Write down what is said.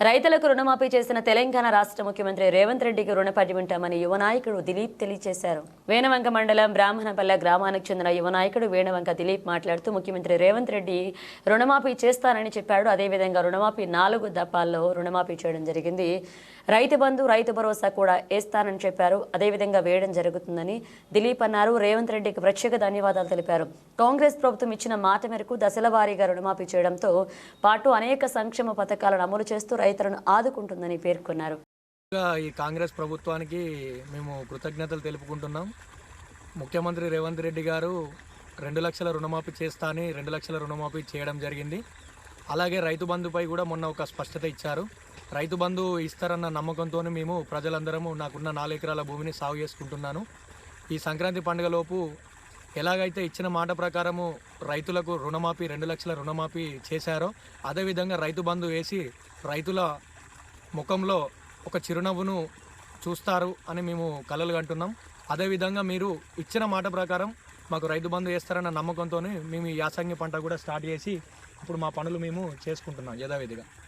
రైతులకు రుణమాఫీ చేసిన తెలంగాణ రాష్ట్ర ముఖ్యమంత్రి రేవంత్ రెడ్డికి రుణపడి ఉంటామని యువ నాయకుడు దిలీప్ తెలియజేశారు. వేణవంక మండలం బ్రాహ్మణపల్లె గ్రామానికి చెందిన యువ నాయకుడు వేణవంక దిలీప్ మాట్లాడుతూ ముఖ్యమంత్రి రేవంత్ రెడ్డి రుణమాఫీ చేస్తానని చెప్పాడు. అదేవిధంగా రుణమాఫీ 4 దఫాల్లో రుణమాఫీ చేయడం జరిగింది. రైతు బంధు, రైతు భరోసా కూడా వేస్తానని చెప్పారు. అదేవిధంగా వేయడం జరుగుతుందని దిలీప్ అన్నారు. రేవంత్ రెడ్డికి ప్రత్యేక ధన్యవాదాలు తెలిపారు. కాంగ్రెస్ ప్రభుత్వం ఇచ్చిన మాట మేరకు దశల వారీగా రుణమాఫీ చేయడంతో పాటు అనేక సంక్షేమ పథకాలను అమలు చేస్తూ రైతులను ఆదుకుంటుందని పేర్కొన్నారు. ఈ కాంగ్రెస్ ప్రభుత్వానికి మేము కృతజ్ఞతలు తెలుపుకుంటున్నాం. ముఖ్యమంత్రి రేవంత్ రెడ్డి గారు 2 లక్షల రుణమాఫీ చేస్తా అని 2 లక్షల రుణమాఫీ చేయడం జరిగింది. అలాగే రైతు బంధుపై కూడా మొన్న ఒక స్పష్టత ఇచ్చారు. రైతు బంధు ఇస్తారన్న నమ్మకంతో మేము ప్రజలందరము నాకున్న 4 ఎకరాల భూమిని సాగు చేసుకుంటున్నాను. ఈ సంక్రాంతి పండుగలోపు ఎలాగైతే ఇచ్చిన మాట ప్రకారము రైతులకు రుణమాఫీ 2 లక్షల రుణమాఫీ చేశారో అదేవిధంగా రైతు బంధు వేసి రైతుల ముఖంలో ఒక చిరునవ్వును చూస్తారు అని మేము కలలు కంటున్నాం. అదేవిధంగా మీరు ఇచ్చిన మాట ప్రకారం మాకు రైతు బంధు వేస్తారన్న నమ్మకంతో మేము ఈ యాసంగి పంట కూడా స్టార్ట్ చేసి ఇప్పుడు మా పనులు మేము చేసుకుంటున్నాం యథావిధిగా.